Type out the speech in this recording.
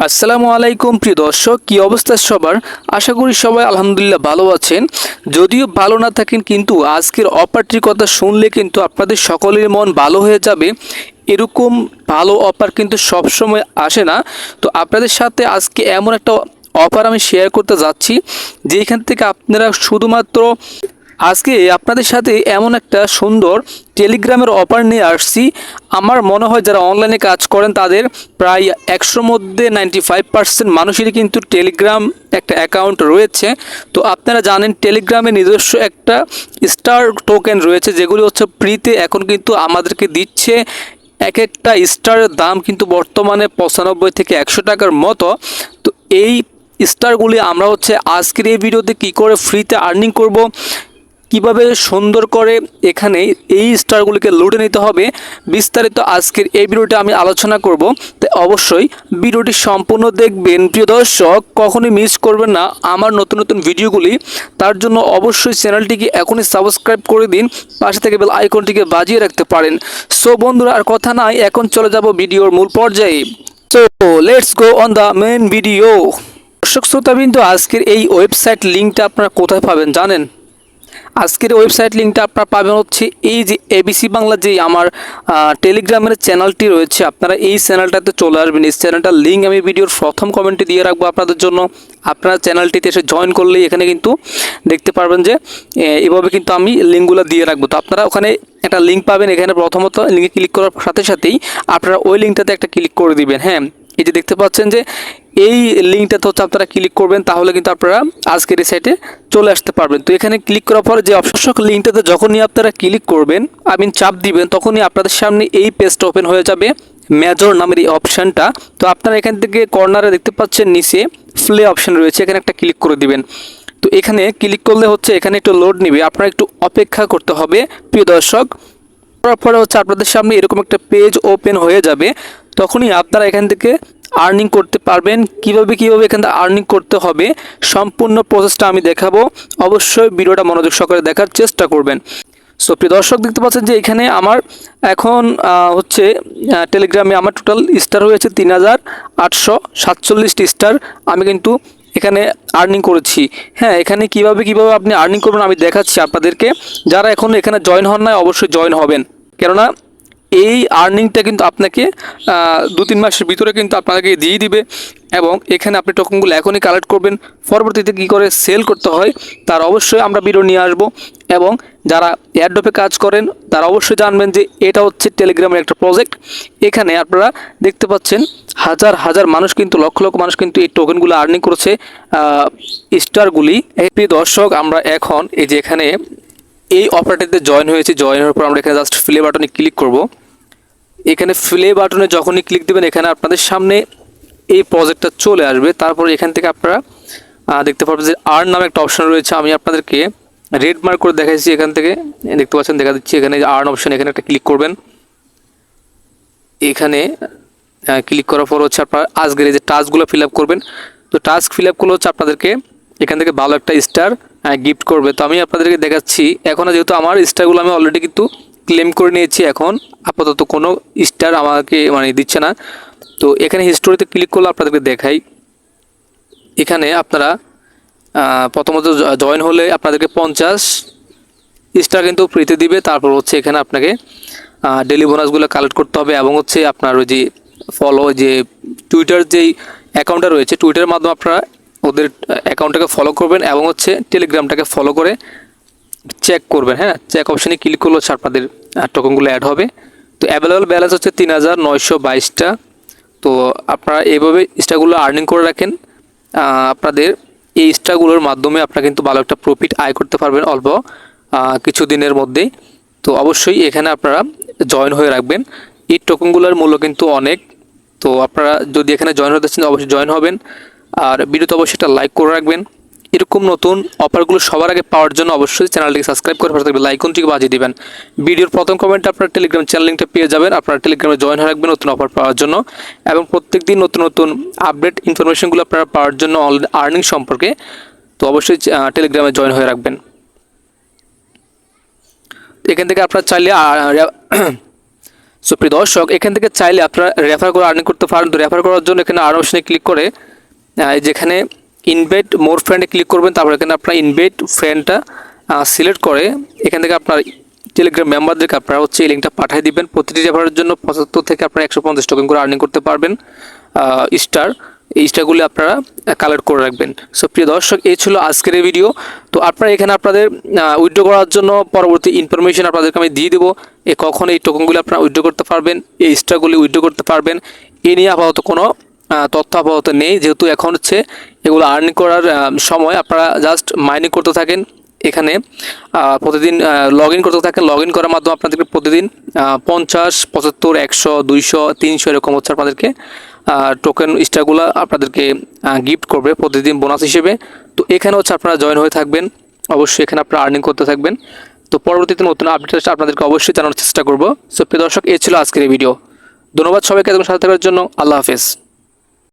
আসসালামু আলাইকুম প্রিয় দর্শক, কি অবস্থা সবার? আশা করি সবাই আলহামদুলিল্লাহ ভালো আছেন। যদিও ভালো না থাকেন, কিন্তু আজকের অফারটির কথা শুনলে কিন্তু আপনাদের সকলের মন ভালো হয়ে যাবে। এরকম ভালো অফার কিন্তু সবসময় আসে না। তো আপনাদের সাথে আজকে এমন একটা অফার আমি শেয়ার করতে যাচ্ছি, যেখান থেকে আপনারা শুধুমাত্র আজকে আপনাদের সাথে এমন একটা সুন্দর টেলিগ্রামের অফার নিয়ে আসছি। আমার মনে হয় যারা অনলাইনে কাজ করেন তাদের প্রায় 100-র মধ্যে 95% মানুষেরই কিন্তু টেলিগ্রাম একটা অ্যাকাউন্ট রয়েছে। তো আপনারা জানেন টেলিগ্রামে নিজস্ব একটা স্টার টোকেন রয়েছে, যেগুলি হচ্ছে ফ্রিতে এখন কিন্তু আমাদেরকে দিচ্ছে। এক একটা স্টারের দাম কিন্তু বর্তমানে 95 থেকে 100 টাকার মতো। তো এই স্টারগুলি আমরা হচ্ছে আজকের এই ভিডিওতে কী করে ফ্রিতে আর্নিং করব, কিভাবে সুন্দর করে এখানে এই স্টারগুলিকে লুটে নিতে হবে, বিস্তারিত আজকের এই ভিডিওটা আমি আলোচনা করব। তাই অবশ্যই ভিডিওটি সম্পূর্ণ দেখবেন প্রিয় দর্শক, কখনোই মিস করবেন না আমার নতুন নতুন ভিডিওগুলি। তার জন্য অবশ্যই চ্যানেলটিকে এখনই সাবস্ক্রাইব করে দিন, পাশে থেকে বেল আইকনটিকে বাজিয়ে রাখতে পারেন। সো বন্ধুরা, আর কথা নাই, এখন চলে যাব ভিডিওর মূল পর্যায়ে। So let's go on the main video. দর্শক শ্রোতাবৃন্দ, আজকের এই ওয়েবসাইট লিঙ্কটা আপনারা কোথায় পাবেন জানেন? আজকের ওয়েবসাইট লিঙ্কটা আপনারা পাবেন হচ্ছে এই যে এবিসি বাংলা, যে আমার টেলিগ্রামের চ্যানেলটি রয়েছে, আপনারা এই চ্যানেলটাতে চলে আসবেন। এই চ্যানেলটার লিঙ্ক আমি ভিডিওর প্রথম কমেন্টে দিয়ে রাখবো আপনাদের জন্য। আপনারা চ্যানেলটিতে এসে জয়েন করলেই এখানে কিন্তু দেখতে পারবেন যে এভাবে কিন্তু আমি লিঙ্কগুলো দিয়ে রাখবো। তো আপনারা ওখানে একটা লিঙ্ক পাবেন, এখানে প্রথমত লিঙ্কে ক্লিক করার সাথে সাথেই আপনারা ওই লিঙ্কটাতে একটা ক্লিক করে দিবেন। হ্যাঁ, এই যে দেখতে পাচ্ছেন যে এই লিঙ্কটাতে হচ্ছে আপনারা ক্লিক করবেন, তাহলে কিন্তু আপনারা আজকের এই সাইটে চলে আসতে পারবেন। তো এখানে ক্লিক করার পরে যে অবশ্য লিঙ্কটাতে যখনই আপনারা ক্লিক করবেন, চাপ দিবেন, তখনই আপনাদের সামনে এই পেজটা ওপেন হয়ে যাবে, মেজর নামের এই অপশানটা। তো আপনারা এখান থেকে কর্নারে দেখতে পাচ্ছেন নিচে প্লে অপশান রয়েছে, এখানে একটা ক্লিক করে দিবেন। তো এখানে ক্লিক করলে হচ্ছে এখানে একটু লোড নিবে, আপনারা একটু অপেক্ষা করতে হবে প্রিয় দর্শক। করার পরে হচ্ছে আপনাদের সামনে এরকম একটা পেজ ওপেন হয়ে যাবে, তখনই আপনারা এখান থেকে আর্নিং করতে পারবেন। কিভাবে এখান থেকে আর্নিং করতে হবে সম্পূর্ণ প্রসেসটা আমি দেখাবো, অবশ্যই ভিডিওটা মনোযোগ সহকারে দেখার চেষ্টা করবেন। সো প্রিয় দর্শক, দেখতে পাচ্ছেন যে এখানে আমার এখন হচ্ছে টেলিগ্রামে আমার টোটাল স্টার হয়েছে 3847টি স্টার। আমি কিন্তু এখানে আর্নিং করেছি। হ্যাঁ, এখানে কিভাবে আপনি আর্নিং করবেন আমি দেখাচ্ছি আপনাদেরকে। যারা এখন এখানে জয়েন হন নাই, অবশ্যই জয়েন হবেন, কেননা এই আর্নিংটা কিন্তু আপনাকে 2-3 মাসের ভিতরে কিন্তু আপনাকে দিয়ে দিবে। এবং এখানে আপনি টোকেনগুলো এখনই কালেক্ট করবেন, পরবর্তীতে কী করে সেল করতে হয় তার অবশ্যই আমরা ভিডিও নিয়ে আসব। এবং যারা এয়ারড্রপে কাজ করেন তারা অবশ্যই জানবেন যে এটা হচ্ছে টেলিগ্রামের একটা প্রজেক্ট। এখানে আপনারা দেখতে পাচ্ছেন হাজার হাজার মানুষ, কিন্তু লক্ষ লক্ষ মানুষ কিন্তু এই টোকেনগুলো আর্নিং করেছে, স্টারগুলি। প্রিয় দর্শক, আমরা এখন এই যে এখানে এই অপারেটরতে জয়েন হয়েছে। জয়েন হওয়ার পর আমরা এখানে জাস্ট প্লে বাটনে ক্লিক করব। এখানে প্লে বাটনে যখনই ক্লিক দেবেন, এখানে আপনাদের সামনে এই প্রজেক্টটা চলে আসবে। তারপর এখান থেকে আপনারা দেখতে পারবেন যে আর্ন নামে একটা অপশন রয়েছে, আমি আপনাদেরকে রেড মার্ক করে দেখাইছি। এখান থেকে দেখতে পাচ্ছেন, দেখা দিচ্ছি এখানে যে আর্ন অপশন, এখানে একটা ক্লিক করবেন। এখানে ক্লিক করার পর হচ্ছে আপনারা আজকের এই যে টাস্কগুলো ফিল আপ করবেন। তো টাস্ক ফিল আপ করলে হচ্ছে আপনাদেরকে এখান থেকে ভালো একটা স্টার গিফট করবে। তো আমি আপনাদেরকে দেখাচ্ছি, এখন যেহেতু আমার স্টারগুলো আমি অলরেডি কিন্তু ক্লেম করে নিয়েছি, এখন আপাতত কোনো স্টার আমাকে দিচ্ছে না। তো এখানে হিস্টোরিতে ক্লিক করলে আপনাদেরকে দেখাই। এখানে আপনারা প্রথমত জয়েন হলে আপনাদেরকে 50 স্টার কিন্তু ফ্রিতে দিবে। তারপর হচ্ছে এখানে আপনাকে ডেলি বোনাসগুলো কালেক্ট করতে হবে, এবং হচ্ছে আপনার ওই যে ফলো, যে টুইটার যেই অ্যাকাউন্টটা রয়েছে, টুইটারের মাধ্যমে আপনারা ওদের অ্যাকাউন্টটাকে ফলো করবেন, এবং হচ্ছে টেলিগ্রামটাকে ফলো করে চেক করবেন। হ্যাঁ, চেক অপশানে ক্লিক করলে হচ্ছে আপনাদের টোকেনগুলো অ্যাড হবে। তো অ্যাভেলেবল ব্যালেন্স হচ্ছে 3922টা। তো আপনারা এইভাবে স্টারগুলো আর্নিং করে রাখেন। আপনাদের এই স্টারগুলোর মাধ্যমে আপনারা কিন্তু ভালো একটা প্রফিট আয় করতে পারবেন অল্প কিছু দিনের মধ্যেই। তো অবশ্যই এখানে আপনারা জয়েন হয়ে রাখবেন। এই টোকেনগুলোর মূল্য কিন্তু অনেক। তো আপনারা যদি এখানে জয়েন হতে চান অবশ্যই জয়েন হবেন, আর ভিডিওতে অবশ্যই একটা লাইক করে রাখবেন। এরকম নতুন অফারগুলো সবার আগে পাওয়ার জন্য অবশ্যই চ্যানেলটিকে সাবস্ক্রাইব করে পাশে থাকবে আইকনটিকে বাজিয়ে দিবেন। ভিডিওর প্রথম কমেন্টে আপনার টেলিগ্রাম চ্যানেল লিঙ্কটা পেয়ে যাবেন। আপনারা টেলিগ্রামে জয়েন হয়ে রাখবেন নতুন অফার পাওয়ার জন্য, এবং প্রত্যেকদিন নতুন নতুন আপডেট ইনফরমেশনগুলো আপনারা পাওয়ার জন্য আর্নিং সম্পর্কে। তো অবশ্যই টেলিগ্রামে জয়েন হয়ে রাখবেন। এখান থেকে আপনারা চাইলে সো প্রিয় দর্শক, এখান থেকে চাইলে আপনারা রেফার করে আর্নিং করতে পারেন। তো রেফার করার জন্য এখানে আরও অপশনে ক্লিক করে যেখানে ইনভাইট মোর ফ্রেন্ডে ক্লিক করবেন, তারপর এখানে আপনার ইনভাইট ফ্রেন্ডটা সিলেক্ট করে এখান থেকে আপনার টেলিগ্রাম মেম্বারদেরকে আপনারা হচ্ছে এই লিঙ্কটা পাঠিয়ে দিবেন। প্রতিটি রেফারের জন্য 75 থেকে আপনারা 150 টোকেন করে আর্নিং করতে পারবেন স্টার। এই স্টারগুলি আপনারা কালেক্ট করে রাখবেন। সো প্রিয় দর্শক, এই ছিল আজকের এই ভিডিও। তো আপনারা এখানে আপনাদের উইথড্র করার জন্য পরবর্তী ইনফরমেশন আপনাদেরকে আমি দিয়ে দেবো, কখন এই টোকেনগুলি আপনারা উইথড্র করতে পারবেন, এই স্টারগুলি উইথড্র করতে পারবেন, এ নিয়ে আপাতত কোনো তথ্য আপাতত নেই। যেহেতু এখন হচ্ছে এগুলো আর্নিং করার সময়, আপনারা জাস্ট মাইনিং করতে থাকেন। এখানে প্রতিদিন লগ ইন করতে থাকেন। লগ ইন করার মাধ্যমে আপনাদেরকে প্রতিদিন 50, 75, 100, 200, 300 এরকম হচ্ছে আপনাদেরকে টোকেন স্টারগুলো আপনাদেরকে গিফট করবে প্রতিদিন বোনাস হিসেবে। তো এখানে হচ্ছে আপনারা জয়েন হয়ে থাকবেন, অবশ্যই এখানে আপনারা আর্নিং করতে থাকবেন। তো পরবর্তীতে নতুন আপডেট আপনাদেরকে অবশ্যই জানানোর চেষ্টা করব। সো প্রিয় দর্শক, এই ছিল আজকের এই ভিডিও। ধন্যবাদ সবাইকে এতক্ষণ সাথে থাকার জন্য। আল্লাহ হাফেজ।